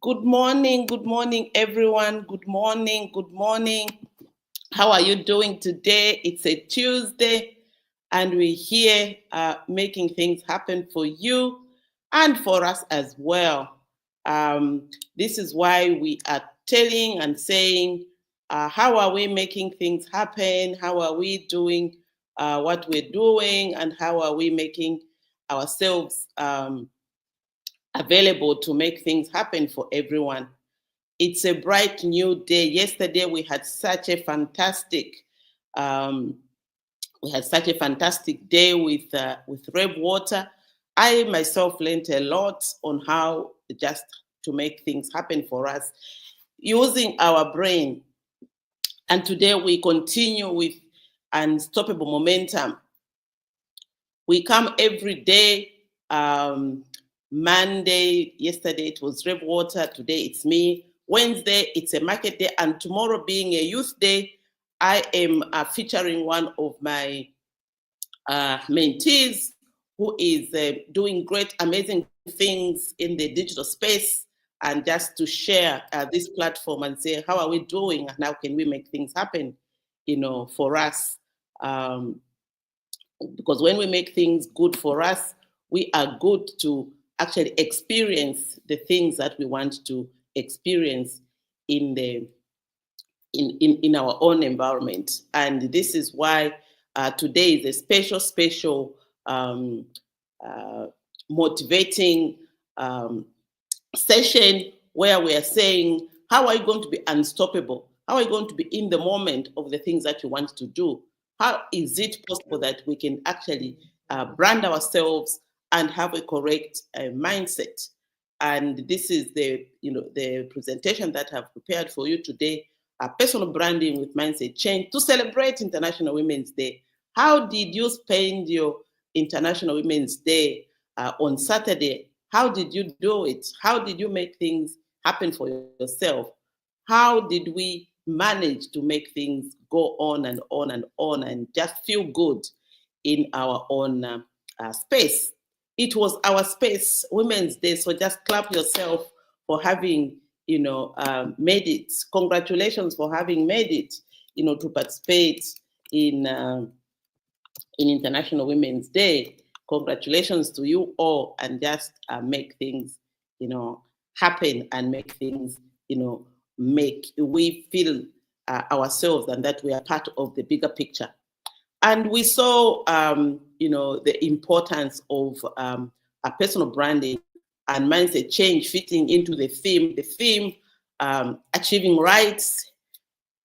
Good morning, everyone. Good morning, good morning. How are you doing today? It's a Tuesday, and we're here making things happen for you and for us as well. This is why we are telling and saying, how are we making things happen? How are we doing what we're doing? And how are we making ourselves available to make things happen for everyone? It's a bright new day. Yesterday um, we had such a fantastic day with Reb Water. I myself learned a lot on how just to make things happen for us using our brain. And today we continue with unstoppable momentum. We come every day. Monday, yesterday it was Reb Water. Today it's me. Wednesday it's a market day, and tomorrow, being a youth day, I am featuring one of my mentees who is doing great, amazing things in the digital space, and just to share this platform and say, how are we doing and how can we make things happen, for us. Because when we make things good for us, we are good to actually experience the things that we want to experience in the in our own environment. And this is why today is a special uh, motivating session where we are saying, how are you going to be unstoppable? How are you going to be in the moment of the things that you want to do? How is it possible that we can actually brand ourselves and have a correct mindset? And this is the presentation that I've prepared for you today, personal branding with mindset change to celebrate International Women's Day. How did you spend your International Women's Day on Saturday? How did you do it? How did you make things happen for yourself? How did we manage to make things go on and on and on and just feel good in our own space? It was our space, Women's Day, so just clap yourself for having, made it. Congratulations for having made it, to participate in International Women's Day. Congratulations to you all, and just make things, happen, and make things, make we feel ourselves and that we are part of the bigger picture. And we saw, the importance of a personal branding and mindset change fitting into the theme. The theme, achieving rights,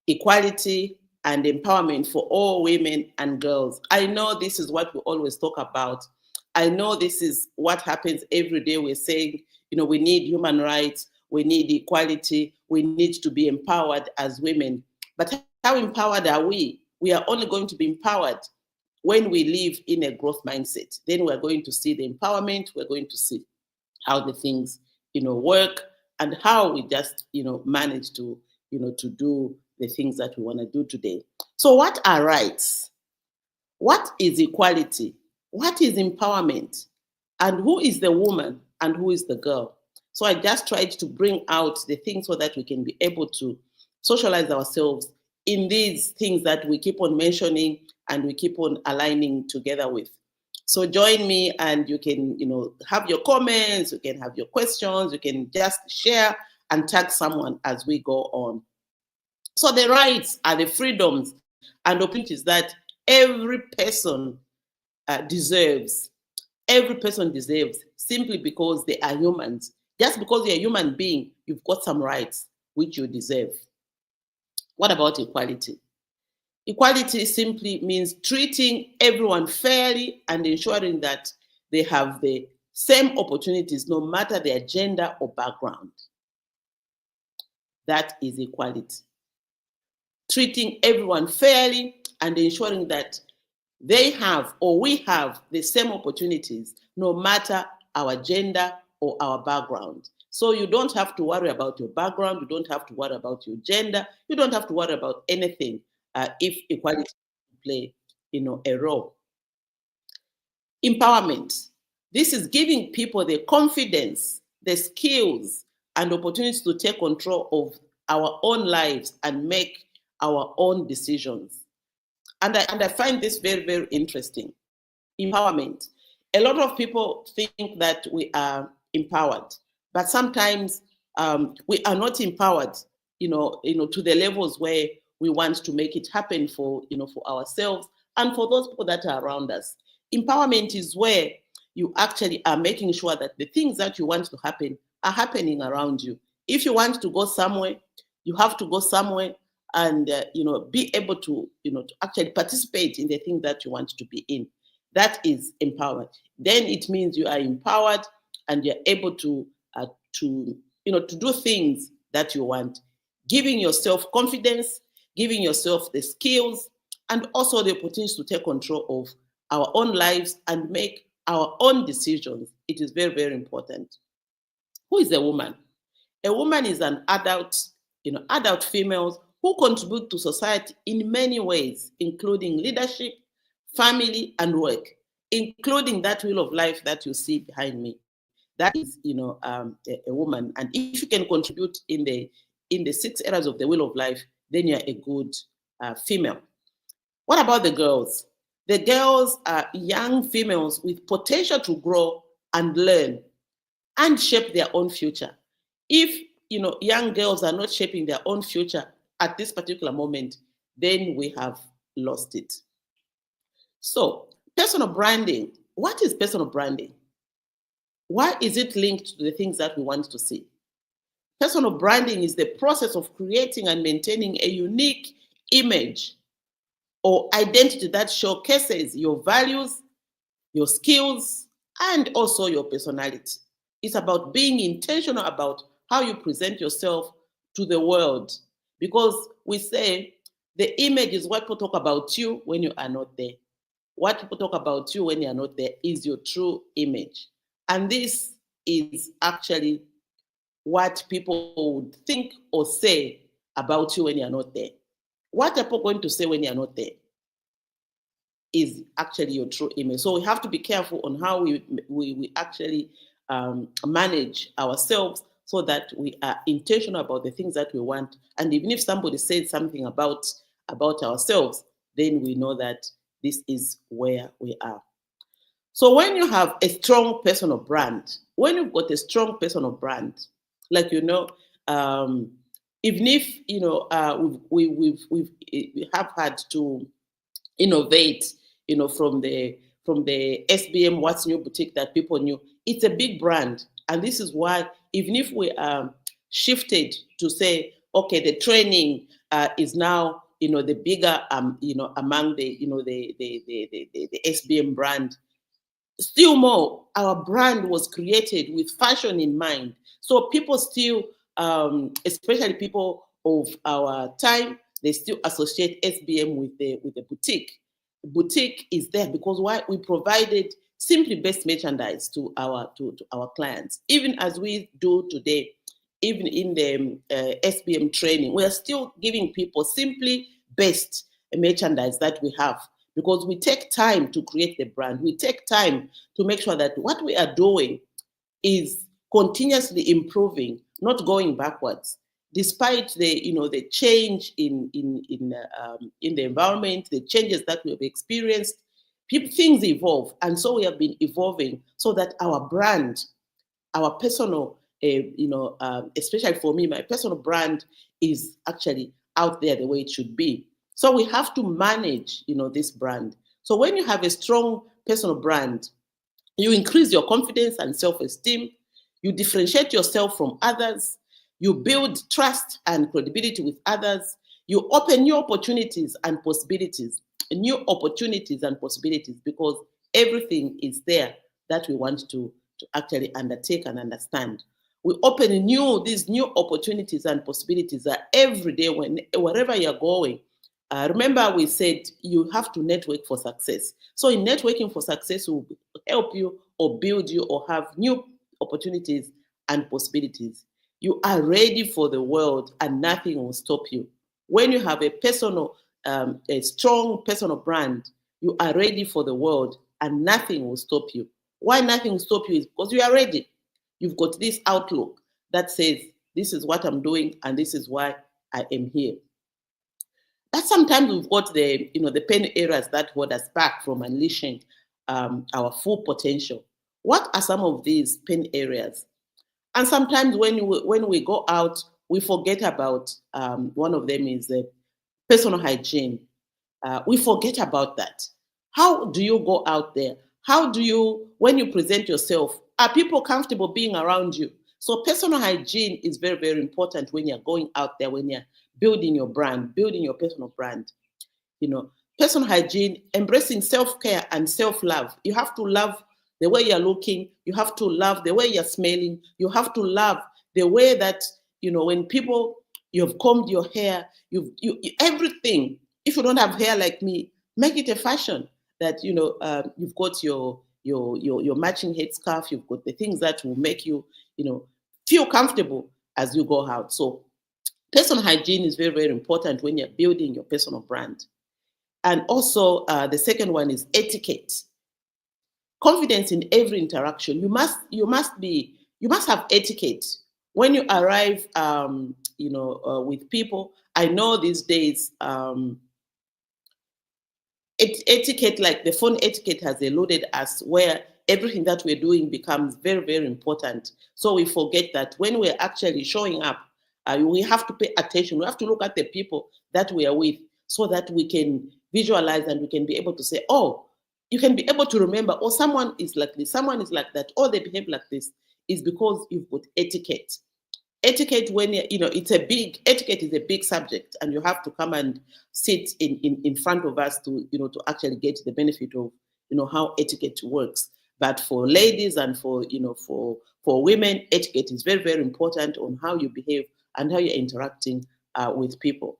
equality, and empowerment for all women and girls. I know this is what we always talk about. I know this is what happens every day. We're saying, we need human rights, we need equality, we need to be empowered as women. But how empowered are we? We are only going to be empowered when we live in a growth mindset. Then we're going to see the empowerment, we're going to see how the things, work, and how we just, manage to, to do the things that we want to do today. So what are rights? What is equality? What is empowerment? And who is the woman and who is the girl? So I just tried to bring out the things so that we can be able to socialize ourselves in these things that we keep on mentioning and we keep on aligning together with. So join me, and you can, have your comments, you can have your questions, you can just share and tag someone as we go on. So the rights are the freedoms and opportunities that every person deserves. Every person deserves, simply because they are humans. Just because you're a human being, you've got some rights which you deserve. What about equality? Equality simply means treating everyone fairly and ensuring that they have the same opportunities no matter their gender or background. That is equality. Treating everyone fairly and ensuring that they have, or we have, the same opportunities no matter our gender or our background. So you don't have to worry about your background, you don't have to worry about your gender, you don't have to worry about anything if equality play, a role. Empowerment. This is giving people the confidence, the skills, and opportunities to take control of our own lives and make our own decisions. And I find this very, very interesting. Empowerment. A lot of people think that we are empowered, but sometimes we are not empowered, to the levels where we want to make it happen for ourselves and for those people that are around us. Empowerment is where you actually are making sure that the things that you want to happen are happening around you. If you want to go somewhere, you have to go somewhere and be able to to actually participate in the thing that you want to be in. That is empowered. Then it means you are empowered and you're able to do things that you want, giving yourself confidence, giving yourself the skills, and also the opportunity to take control of our own lives and make our own decisions. It is very, very important. Who is a woman? A woman is an adult females who contribute to society in many ways, including leadership, family, and work, including that wheel of life that you see behind me. That is, a woman. And if you can contribute in the 6 areas of the wheel of life, then you're a good female. What about the girls? The girls are young females with potential to grow and learn and shape their own future. If young girls are not shaping their own future at this particular moment, then we have lost it. So, personal branding. What is personal branding? Why is it linked to the things that we want to see? Personal branding is the process of creating and maintaining a unique image or identity that showcases your values, your skills, and also your personality. It's about being intentional about how you present yourself to the world, because we say the image is what people talk about you when you are not there. What people talk about you when you are not there is your true image. And this is actually what people would think or say about you when you're not there. What are people going to say when you're not there is actually your true image. So we have to be careful on how we actually manage ourselves so that we are intentional about the things that we want. And even if somebody says something about ourselves, then we know that this is where we are. So when you have a strong personal brand, when you've got a strong personal brand, like even if we have had to innovate, from the SBM What's New boutique that people knew, it's a big brand, and this is why even if we shifted to say, okay, the training is now the bigger among the the SBM brand. Still more, our brand was created with fashion in mind. So people still, especially people of our time, they still associate SBM with the boutique. The boutique is there because why? We provided simply best merchandise to our clients, even as we do today. Even in the SBM training, we are still giving people simply best merchandise that we have, because we take time to create the brand. We take time to make sure that what we are doing is continuously improving, not going backwards. Despite the change in the environment, the changes that we have experienced, things evolve, and so we have been evolving so that our brand, our personal, especially for me, my personal brand is actually out there the way it should be. So we have to manage, this brand. So when you have a strong personal brand, you increase your confidence and self-esteem. You differentiate yourself from others. You build trust and credibility with others. You open new opportunities and possibilities, because everything is there that we want to actually undertake and understand. We open these new opportunities and possibilities every day wherever you're going. Remember, we said you have to network for success. So in networking for success will help you or build you or have new opportunities and possibilities. You are ready for the world and nothing will stop you. When you have a strong personal brand, you are ready for the world and nothing will stop you. Why nothing will stop you is because you are ready. You've got this outlook. that says, this is what I'm doing and this is why I am here. But sometimes we've got the, the pain areas that hold us back from unleashing our full potential. What are some of these pain areas? And sometimes when we go out, we forget about one of them is personal hygiene. We forget about that. How do you go out there? How do you, when you present yourself, are people comfortable being around you? So personal hygiene is very, very important when you're going out there, when you're building your brand, building your personal brand. Personal hygiene, embracing self-care and self-love. You have to love the way you're looking. You have to love the way you're smelling. You have to love the way that, when people, you've combed your hair, you everything. If you don't have hair like me, make it a fashion that, you've got your matching headscarf, you've got the things that will make you, feel comfortable as you go out. So personal hygiene is very, very important when you're building your personal brand. And also the second one is etiquette. Confidence in every interaction. You must have etiquette when you arrive, with people. I know these days, etiquette, like the phone etiquette has eluded us, where everything that we're doing becomes very, very important. So we forget that when we're actually showing up, we have to pay attention. We have to look at the people that we are with so that we can visualize and we can be able to say, oh, you can be able to remember, oh, someone is like this, someone is like that, or they behave like this, is because you've got etiquette. Etiquette, when etiquette is a big subject, and you have to come and sit in front of us to actually get the benefit of how etiquette works. But for ladies and for women, etiquette is very, very important on how you behave and how you're interacting with people.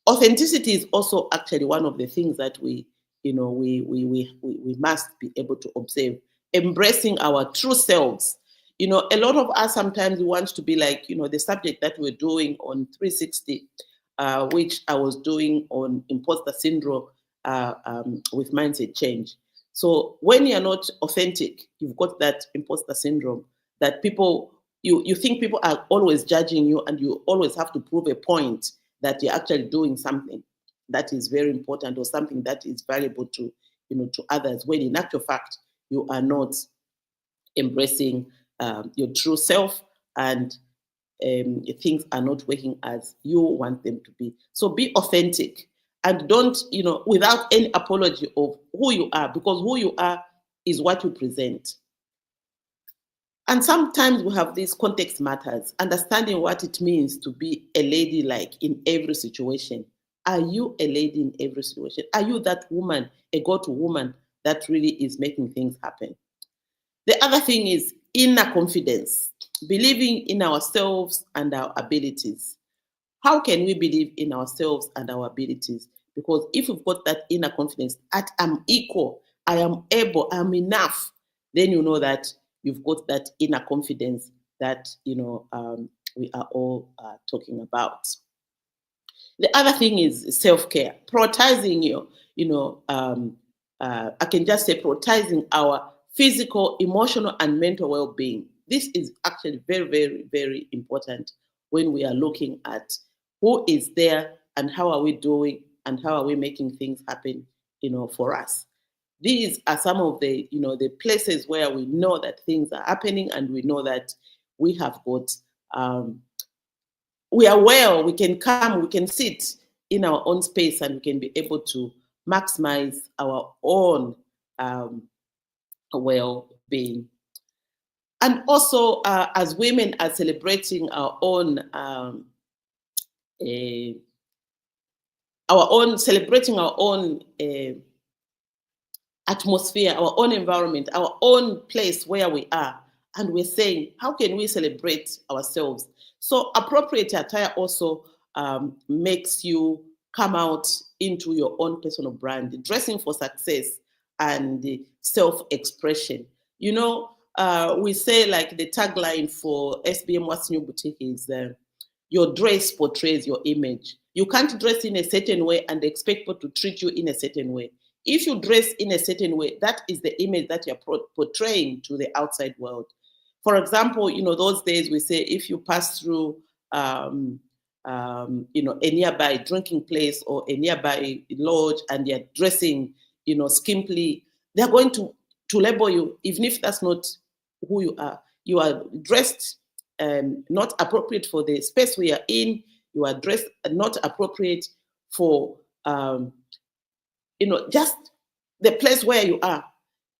Authenticity is also actually one of the things that we must be able to observe. Embracing our true selves. A lot of us sometimes want to be like, the subject that we're doing on 360, which I was doing on imposter syndrome with mindset change. So when you're not authentic, you've got that imposter syndrome that people, you think people are always judging you, and you always have to prove a point that you're actually doing something that is very important or something that is valuable to others, when in actual fact you are not embracing your true self, and things are not working as you want them to be. So be authentic, and don't, without any apology of who you are, because who you are is what you present. And sometimes we have these context matters, understanding what it means to be a ladylike in every situation. Are you a lady in every situation? Are you that woman, a go-to woman that really is making things happen? The other thing is inner confidence, believing in ourselves and our abilities. How can we believe in ourselves and our abilities? Because if we've got that inner confidence, that I'm equal, I am able, I'm enough, then you know that you've got that inner confidence that we are all talking about. The other thing is self-care, prioritizing I can just say prioritizing our physical, emotional, and mental well-being. This is actually very, very, very important when we are looking at who is there and how are we doing and how are we making things happen, for us. These are some of the, the places where we know that things are happening, and we know that we have got, we are well, we can come, we can sit in our own space, and we can be able to maximize our own well-being. And also, as women are celebrating our own atmosphere, our own environment, our own place where we are. And we're saying, how can we celebrate ourselves? So appropriate attire also makes you come out into your own personal brand, dressing for success and self-expression. We say, like, the tagline for SBM What's New Boutique is, your dress portrays your image. You can't dress in a certain way and expect people to treat you in a certain way. If you dress in a certain way, that is the image that you're portraying to the outside world. For example, those days we say if you pass through, a nearby drinking place or a nearby lodge and you're dressing, skimpily, they're going to label you, even if that's not who you are. You are dressed not appropriate for the space we are in. You are dressed not appropriate for, just the place where you are.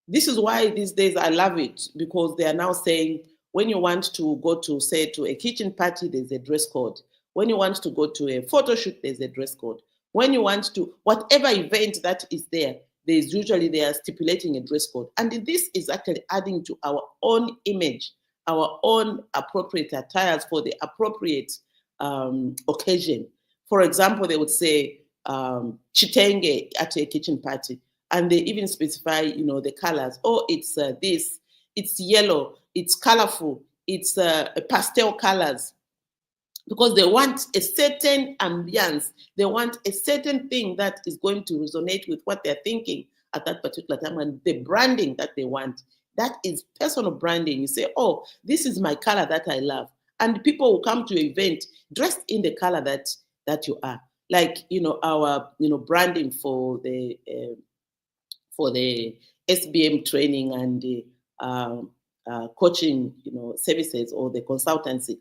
This is why these days I love it, because they are now saying when you want to go to, say, to a kitchen party, there's a dress code. When you want to go to a photo shoot, there's a dress code. When you want to, whatever event that is there, there's usually they are stipulating a dress code. And this is actually adding to our own image, our own appropriate attires for the appropriate occasion. For example, they would say chitenge at a kitchen party, and they even specify, the colors. Oh, it's this, it's yellow, it's colorful, it's pastel colors, because they want a certain ambience. They want a certain thing that is going to resonate with what they're thinking at that particular time, and the branding that they want. That is personal branding. You say, oh, this is my color that I love. And people will come to an event dressed in the color that you are. Like, our, branding for the SBM training and the coaching, services, or the consultancy.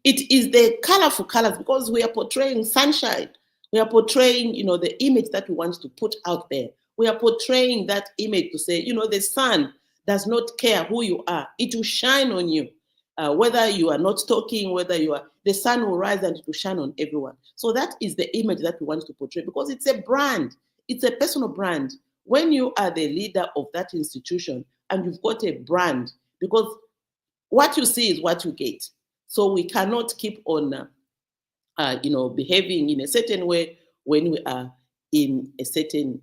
It is the colorful colors, because we are portraying sunshine. We are portraying, the image that we want to put out there. We are portraying that image to say, the sun does not care who you are. It will shine on you. Whether you are not talking, whether you are, the sun will rise and it will shine on everyone. So that is the image that we want to portray, because it's a brand. It's a personal brand. When you are the leader of that institution and you've got a brand, because what you see is what you get. So we cannot keep on, behaving in a certain way when we are in a certain,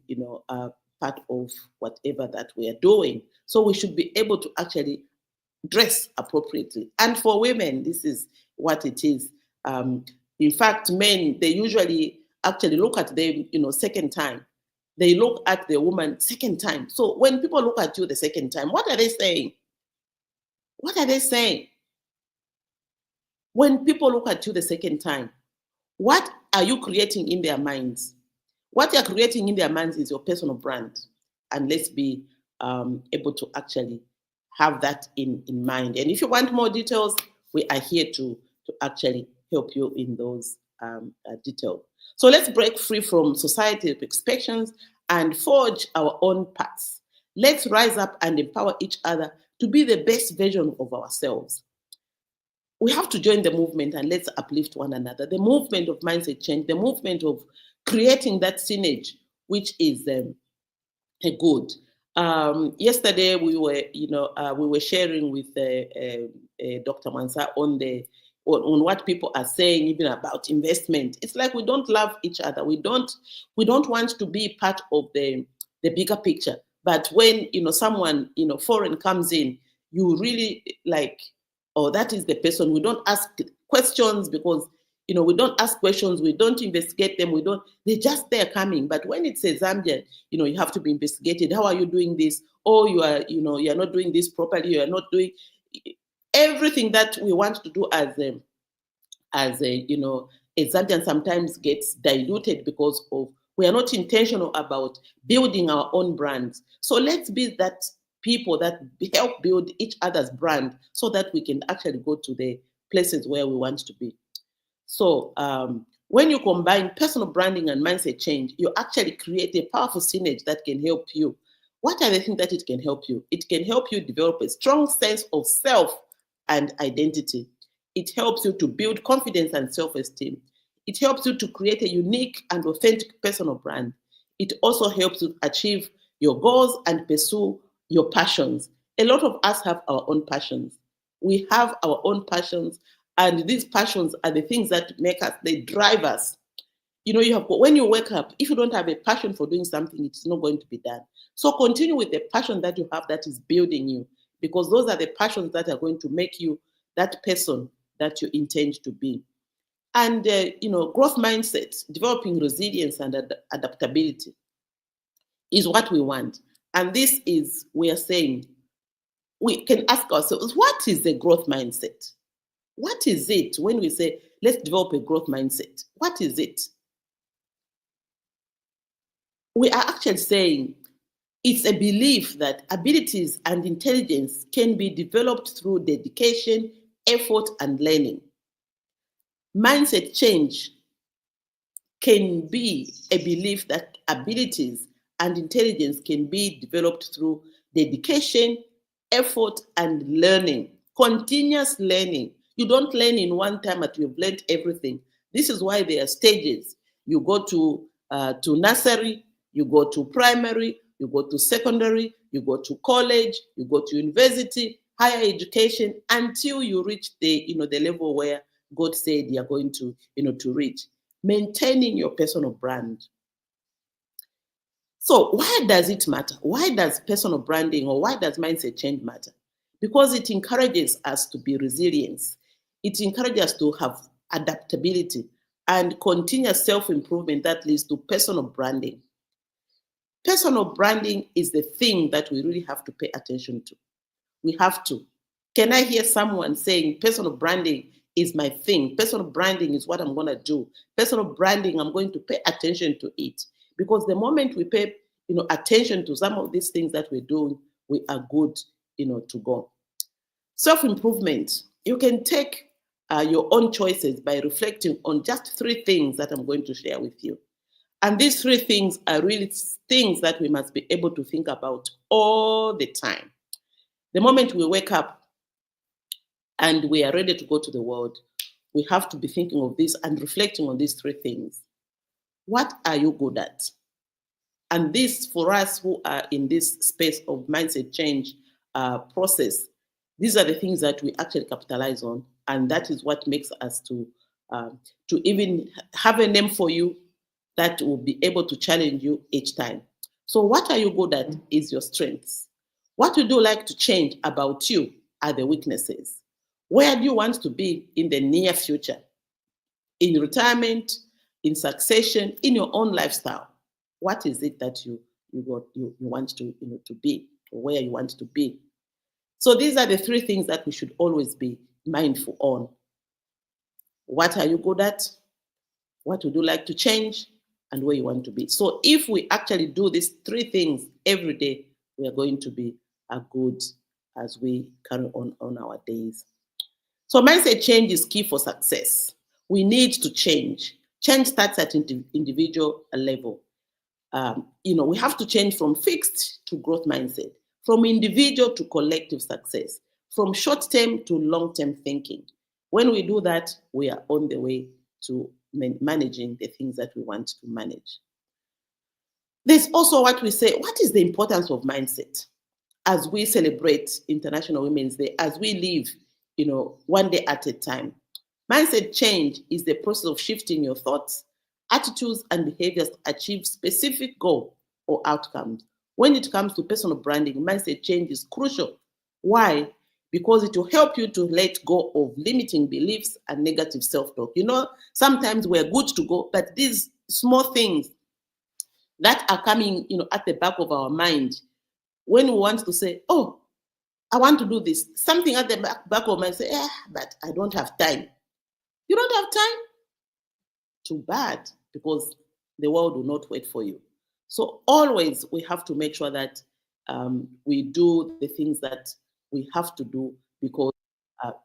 part of whatever that we are doing. So we should be able to actually dress appropriately. And for women, this is what it is. In fact, men, they usually actually look at them, second time. They look at the woman second time. So when people look at you the second time, what are they saying? What are they saying? When people look at you the second time, what are you creating in their minds? What you're creating in their minds is your personal brand. And let's be able to actually have that in mind. And if you want more details, we are here to actually help you in those details. So let's break free from society's expectations and forge our own paths. Let's rise up and empower each other to be the best version of ourselves. We have to join the movement, and let's uplift one another. The movement of mindset change, the movement of creating that synergy, which is a good. Yesterday we were sharing with Dr. Mansa on what people are saying even about investment. It's like we don't love each other. We don't want to be part of the bigger picture. But when someone foreign comes in, you really like, oh, that is the person. We don't ask questions, because we don't ask questions, we don't investigate them, they're just there coming. But when it's a Zambian, you have to be investigated. How are you doing this? Oh, you're not doing this properly, you are not doing everything that we want to do as a Zambian sometimes gets diluted because of we are not intentional about building our own brands. So let's be that people that help build each other's brand, so that we can actually go to the places where we want to be. So when you combine personal branding and mindset change, you actually create a powerful synergy that can help you. What are the things that it can help you? It can help you develop a strong sense of self and identity. It helps you to build confidence and self-esteem. It helps you to create a unique and authentic personal brand. It also helps you achieve your goals and pursue your passions. A lot of us have our own passions. We have our own passions, and these passions are the things that make us, they drive us. When you wake up, if you don't have a passion for doing something, it's not going to be done. So continue with the passion that you have that is building you, because those are the passions that are going to make you that person that you intend to be. And, growth mindset, developing resilience and adaptability is what we want. And this is, we are saying, we can ask ourselves, what is the growth mindset? What is it when we say, let's develop a growth mindset? What is it? We are actually saying it's a belief that abilities and intelligence can be developed through dedication, effort, and learning. Mindset change can be a belief that abilities and intelligence can be developed through dedication, effort, and learning, continuous learning. You don't learn in one time that you've learned everything. This is why there are stages. You go to nursery, you go to primary, you go to secondary, you go to college, you go to university, higher education, until you reach the the level where God said you're going to to reach. Maintaining your personal brand. So why does it matter? Why does personal branding or why does mindset change matter? Because it encourages us to be resilient. It encourages us to have adaptability and continuous self-improvement that leads to personal branding. Personal branding is the thing that we really have to pay attention to. We have to. Can I hear someone saying personal branding is my thing? Personal branding is what I'm going to do. Personal branding, I'm going to pay attention to it. Because the moment we pay attention to some of these things that we're doing, we are good to go. Self-improvement. You can take your own choices by reflecting on just 3 things that I'm going to share with you. And these 3 things are really things that we must be able to think about all the time. The moment we wake up and we are ready to go to the world, we have to be thinking of this and reflecting on these 3 things. What are you good at? And this, for us who are in this space of mindset change process, these are the things that we actually capitalize on. And that is what makes us to even have a name for you that will be able to challenge you each time. So what are you good at is your strengths. What would you like to change about you are the weaknesses. Where do you want to be in the near future? In retirement, in succession, in your own lifestyle. What is it that you want to be, or where you want to be? So these are the 3 things that we should always be mindful on. What are you good at? What would you like to change? And where you want to be. So if we actually do these 3 things every day, we are going to be good as we carry on our days. So mindset change is key for success. We need to change. Change starts at individual level. We have to change from fixed to growth mindset, from individual to collective success, from short-term to long-term thinking. When we do that, we are on the way to managing the things that we want to manage. There's also what we say, what is the importance of mindset? As we celebrate International Women's Day, as we live, one day at a time. Mindset change is the process of shifting your thoughts, attitudes, and behaviors to achieve specific goal or outcomes. When it comes to personal branding, mindset change is crucial. Why? Because it will help you to let go of limiting beliefs and negative self-talk. Sometimes we're good to go, but these small things that are coming, at the back of our mind, when we want to say, oh, I want to do this, something at the back of my mind say, but I don't have time. You don't have time? Too bad, because the world will not wait for you. So always we have to make sure that we do the things that we have to do, because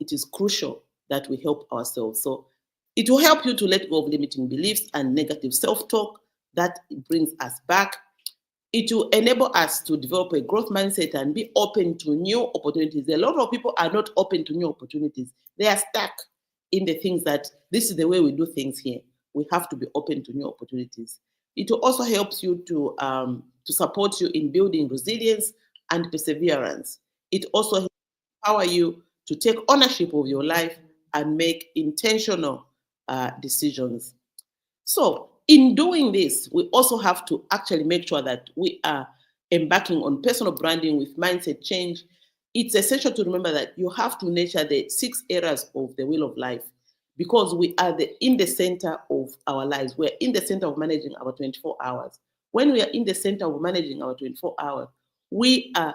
it is crucial that we help ourselves. So it will help you to let go of limiting beliefs and negative self-talk that brings us back. It will enable us to develop a growth mindset and be open to new opportunities. A lot of people are not open to new opportunities. They are stuck in the things that this is the way we do things here. We have to be open to new opportunities. It will also help you to support you in building resilience and perseverance. It also empower you to take ownership of your life and make intentional decisions. So in doing this, we also have to actually make sure that we are embarking on personal branding with mindset change. It's essential to remember that you have to nurture the 6 areas of the wheel of life, because we are in the center of our lives. We're in the center of managing our 24 hours. When we are in the center of managing our 24 hours, we are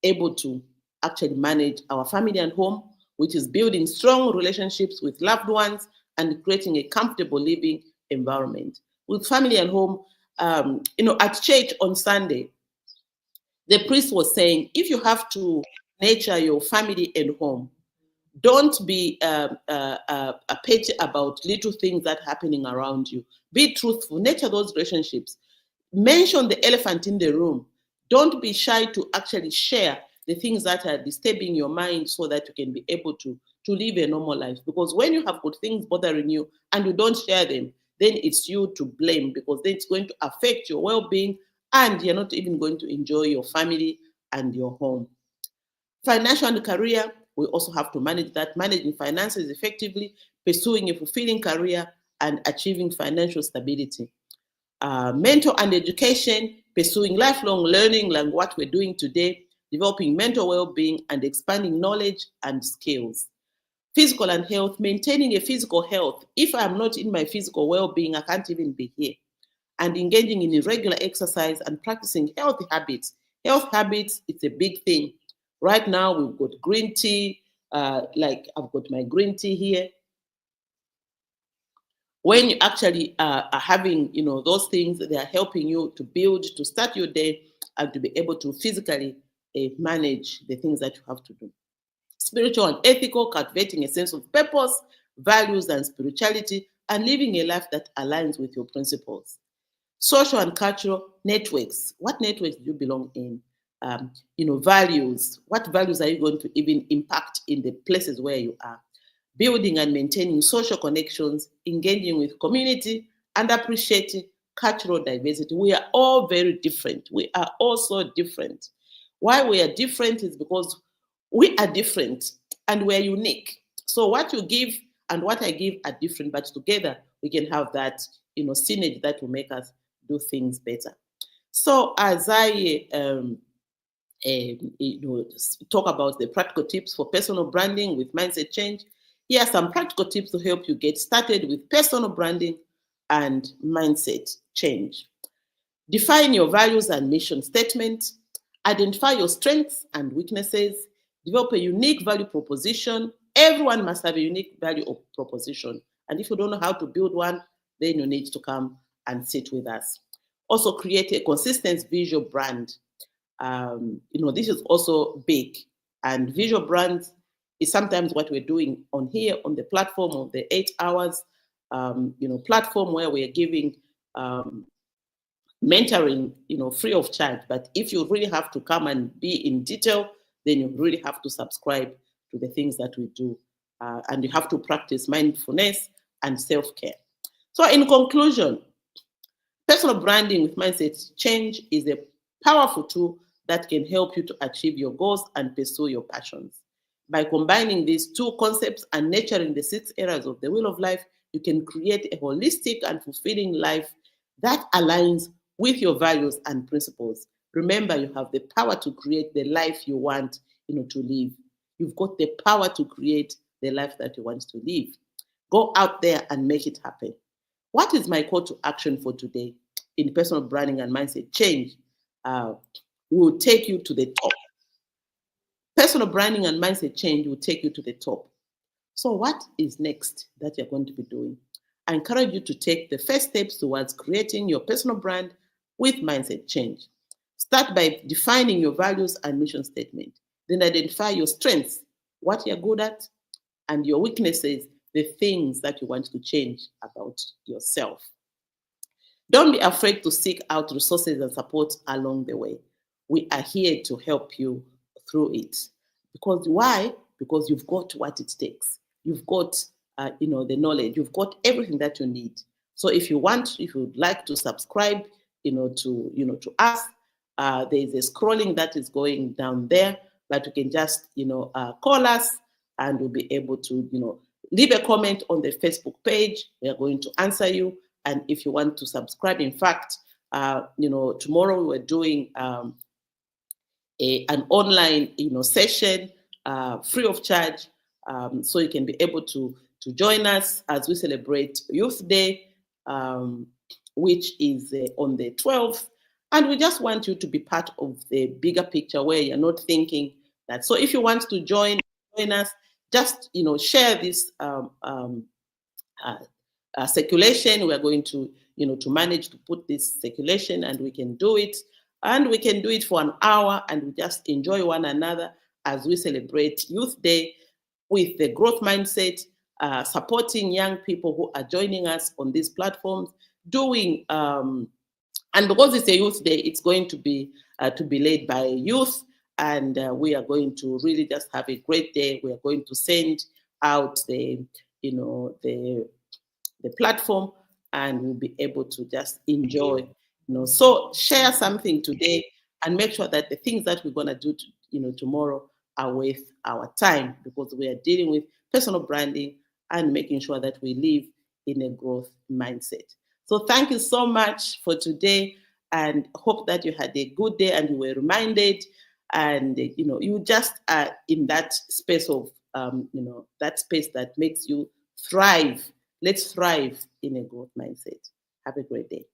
able to actually manage our family and home, which is building strong relationships with loved ones and creating a comfortable living environment. With family and home, at church on Sunday, the priest was saying, if you have to nurture your family and home, don't be petty about little things that are happening around you. Be truthful, nurture those relationships. Mention the elephant in the room. Don't be shy to actually share the things that are disturbing your mind so that you can be able to live a normal life. Because when you have good things bothering you and you don't share them, then it's you to blame, because then it's going to affect your well-being and you're not even going to enjoy your family and your home. Financial and career, we also have to manage that, managing finances effectively, pursuing a fulfilling career, and achieving financial stability. Mental and education, pursuing lifelong learning like what we're doing today, developing mental well-being and expanding knowledge and skills. Physical and health, maintaining a physical health. If I'm not in my physical well-being, I can't even be here. And engaging in regular exercise and practicing healthy habits. Health habits, it's a big thing. Right now, we've got green tea, like I've got my green tea here. When you actually are having, those things, they are helping you to build, to start your day, and to be able to physically manage the things that you have to do. Spiritual and ethical, cultivating a sense of purpose, values, and spirituality, and living a life that aligns with your principles. Social and cultural networks. What networks do you belong in? Values. What values are you going to even impact in the places where you are? Building and maintaining social connections, engaging with community, and appreciating cultural diversity. We are all very different. We are all so different. Why we are different is because we are different and we're unique. So what you give and what I give are different, but together we can have that, synergy that will make us do things better. So as I talk about the practical tips for personal branding with mindset change, here are some practical tips to help you get started with personal branding and mindset change. Define your values and mission statement. Identify your strengths and weaknesses. Develop a unique value proposition. Everyone must have a unique value proposition. And if you don't know how to build one, then you need to come and sit with us. Also create a consistent visual brand. This is also big. And visual brands is sometimes what we're doing on here on the platform of the 8 hours, platform where we are giving mentoring, free of charge. But if you really have to come and be in detail, then you really have to subscribe to the things that we do. And you have to practice mindfulness and self-care. So in conclusion, personal branding with mindset change is a powerful tool that can help you to achieve your goals and pursue your passions. By combining these two concepts and nurturing the 6 areas of the wheel of life, you can create a holistic and fulfilling life that aligns with your values and principles. Remember, you have the power to create the life you want, to live. You've got the power to create the life that you want to live. Go out there and make it happen. What is my call to action for today in personal branding and mindset change? Will take you to the top. Personal branding and mindset change will take you to the top. So what is next that you're going to be doing? I encourage you to take the first steps towards creating your personal brand with mindset change. Start by defining your values and mission statement. Then identify your strengths, what you're good at, and your weaknesses, the things that you want to change about yourself. Don't be afraid to seek out resources and support along the way. We are here to help you through it. Because why? Because you've got what it takes. You've got the knowledge. You've got everything that you need. So if you'd like to subscribe, to us, there's a scrolling that is going down there, but you can just, call us and we'll be able to, leave a comment on the Facebook page. We are going to answer you. And if you want to subscribe, in fact, tomorrow we're doing an online, session free of charge, so you can be able to join us as we celebrate Youth Day, which is on the 12th. And we just want you to be part of the bigger picture where you're not thinking that. So if you want to join us, just share this circulation. We are going to to manage to put this circulation, and we can do it. And we can do it for an hour, and we just enjoy one another as we celebrate Youth Day with the growth mindset, supporting young people who are joining us on these platforms, doing, and because it's a Youth Day, it's going to be led by youth, and we are going to really just have a great day. We are going to send out the platform, and we'll be able to just enjoy. So share something today, and make sure that the things that we're gonna do tomorrow are worth our time, because we are dealing with personal branding and making sure that we live in a growth mindset. So thank you so much for today, and hope that you had a good day and you were reminded, and you just are in that space of that space that makes you thrive. Let's thrive in a growth mindset. Have a great day.